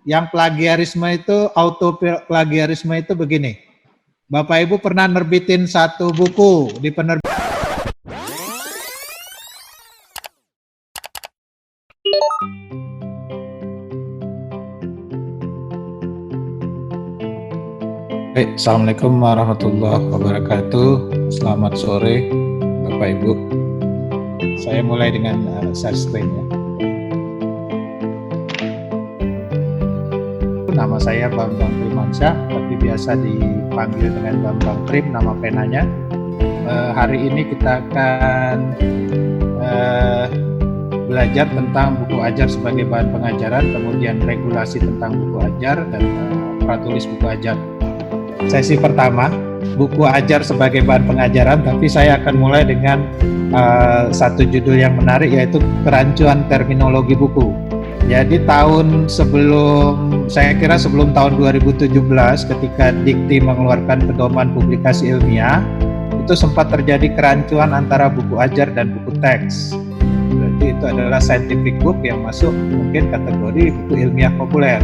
yang plagiarisme itu, auto plagiarisme itu begini. Bapak Ibu pernah nerbitin satu buku di penerbit. Assalamualaikum warahmatullahi wabarakatuh. Selamat sore Bapak Ibu. Saya mulai dengan share screen ya. Nama saya Bambang Primansyah, tapi biasa dipanggil dengan Bambang Prim, nama penanya. Hari ini kita akan belajar tentang buku ajar sebagai bahan pengajaran, kemudian regulasi tentang buku ajar, dan pratulis buku ajar. Sesi pertama, buku ajar sebagai bahan pengajaran, tapi saya akan mulai dengan satu judul yang menarik, yaitu kerancuan terminologi buku. Jadi saya kira sebelum tahun 2017 ketika Dikti mengeluarkan pedoman publikasi ilmiah, itu sempat terjadi kerancuan antara buku ajar dan buku teks. Berarti itu adalah scientific book yang masuk mungkin kategori buku ilmiah populer.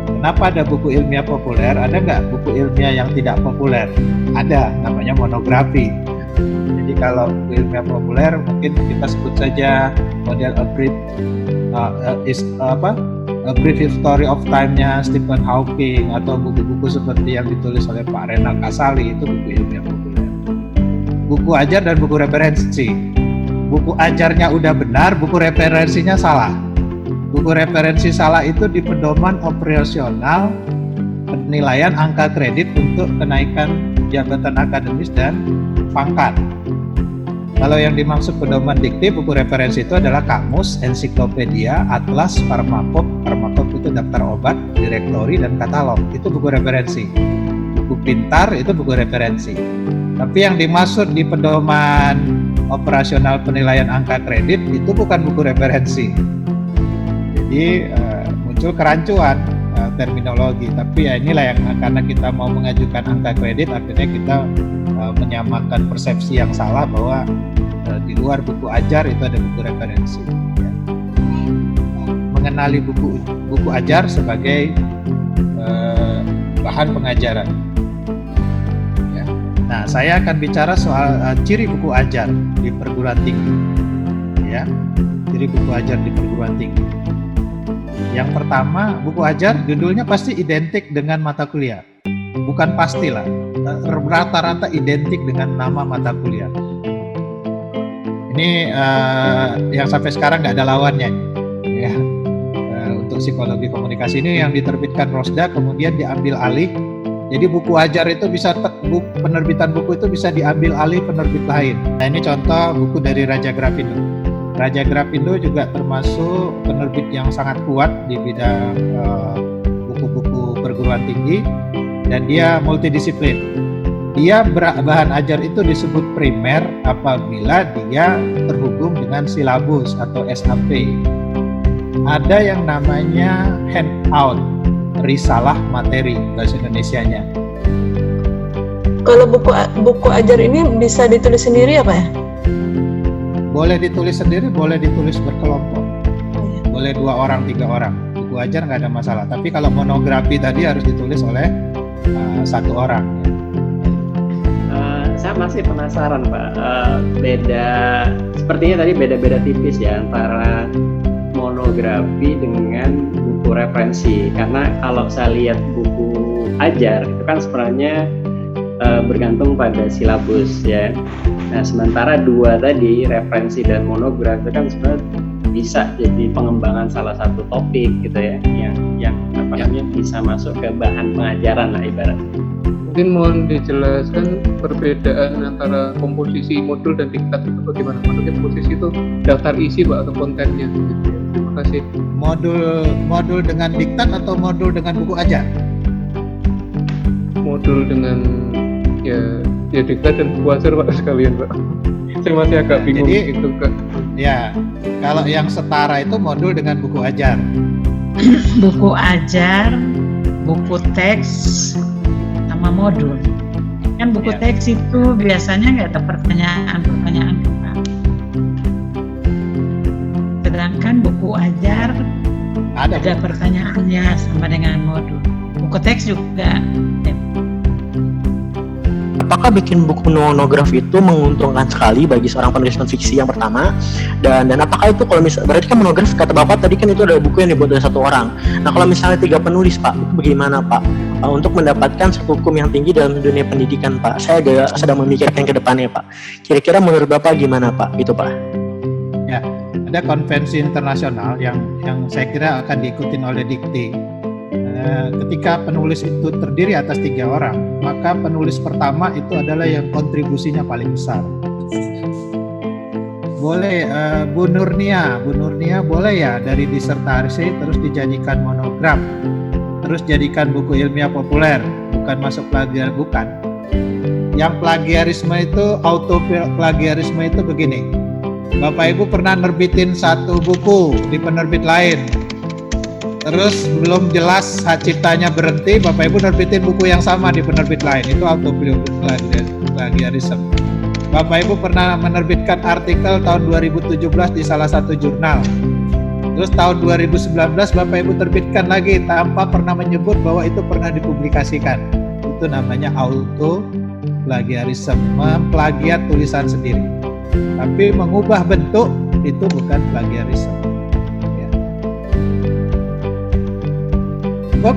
Kenapa ada buku ilmiah populer? Ada nggak buku ilmiah yang tidak populer? Ada, namanya monografi. Jadi kalau buku ilmiah populer mungkin kita sebut saja model A Brief History of Time-nya Stephen Hawking, atau buku-buku seperti yang ditulis oleh Pak Renal Kasali, itu buku ilmiah populer. Buku ajar dan buku referensi. Buku ajarnya udah benar, buku referensinya salah. Buku referensi salah itu di pedoman operasional penilaian angka kredit untuk kenaikan jabatan akademis dan pangkat. Kalau yang dimaksud pedoman dikti, buku referensi itu adalah kamus, ensiklopedia, atlas, farmakop itu daftar obat, direktori, dan katalog. Itu buku referensi. Buku pintar itu buku referensi. Tapi yang dimaksud di pedoman operasional penilaian angka kredit itu bukan buku referensi. Jadi muncul kerancuan terminologi. Tapi ya inilah yang karena kita mau mengajukan angka kredit, akhirnya kita menyamakan persepsi yang salah bahwa di luar buku ajar itu ada buku referensi. Ya. Mengenali buku ajar sebagai bahan pengajaran. Ya. Nah, saya akan bicara soal ciri buku ajar di perguruan tinggi. Ya, ciri buku ajar di perguruan tinggi. Yang pertama, buku ajar judulnya pasti identik dengan mata kuliah. Bukan pastilah, rata-rata identik dengan nama mata kuliah. Ini yang sampai sekarang nggak ada lawannya. Ya. Untuk psikologi komunikasi ini yang diterbitkan Rosda, kemudian diambil alih. Jadi buku ajar itu penerbitan buku itu bisa diambil alih penerbit lain. Nah, ini contoh buku dari Raja Grafindo. Raja Grafindo juga termasuk penerbit yang sangat kuat di bidang buku-buku perguruan tinggi, dan dia multidisiplin. Dia bahan ajar itu disebut primer apabila dia terhubung dengan silabus atau SAP. Ada yang namanya handout, risalah materi bahasa Indonesianya. Kalau buku ajar ini bisa ditulis sendiri apa ya? Boleh ditulis sendiri, boleh ditulis berkelompok. Boleh 2 orang, 3 orang. Buku ajar nggak ada masalah. Tapi kalau monografi tadi harus ditulis oleh 1 orang. Saya masih penasaran Pak, sepertinya tadi beda-beda tipis ya antara monografi dengan buku referensi. Karena kalau saya lihat buku ajar itu kan sebenarnya bergantung pada silabus ya. Nah, sementara 2 tadi, referensi dan monografi kan sebenarnya bisa jadi pengembangan salah satu topik gitu ya, yang bisa masuk ke bahan pengajaran lah ibaratnya. Mungkin mohon dijelaskan perbedaan antara komposisi modul dan diktat itu bagaimana? Maksudnya komposisi itu daftar isi Pak atau kontennya gitu ya. Terima kasih. Modul dengan diktat atau modul dengan buku ajar? Modul dengan ya diktat dan buku ajar Pak sekalian Pak. Saya masih agak bingung gitu Kak. Ya, kalau yang setara itu modul dengan buku ajar. Buku ajar, buku teks, sama modul. Kan buku teks itu biasanya nggak ada pertanyaan-pertanyaan Pak. Sedangkan buku ajar Ada. Ada pertanyaannya sama dengan modul. Buku teks juga. Apakah bikin buku monograf itu menguntungkan sekali bagi seorang penulis non-fiksi yang pertama? Dan apakah itu kalau misalnya, berarti kan monograf kata Bapak tadi kan itu ada buku yang dibuat oleh satu orang. Nah kalau misalnya 3 penulis Pak, itu bagaimana Pak? Untuk mendapatkan satu hukum yang tinggi dalam dunia pendidikan Pak. Saya agak sedang memikirkan ke depannya Pak. Kira-kira menurut Bapak gimana Pak? Gitu Pak. Ya, ada konvensi internasional yang saya kira akan diikutin oleh Dikti. Ketika penulis itu terdiri atas 3 orang, maka penulis pertama itu adalah yang kontribusinya paling besar. Boleh Bu Nurnia boleh ya dari disertasi terus dijadikan monograf, terus jadikan buku ilmiah populer, bukan masuk plagiar, bukan. Yang plagiarisme itu, auto plagiarisme itu begini. Bapak Ibu pernah nerbitin satu buku di penerbit lain, terus belum jelas hak ciptanya berhenti, Bapak Ibu nerbitin buku yang sama di penerbit lain, itu auto plagiarisme. Bapak Ibu pernah menerbitkan artikel tahun 2017 di salah satu jurnal, terus tahun 2019 Bapak Ibu terbitkan lagi tanpa pernah menyebut bahwa itu pernah dipublikasikan. Itu namanya auto plagiarisme, memplagiat tulisan sendiri. Tapi mengubah bentuk itu bukan plagiarisme. Sebab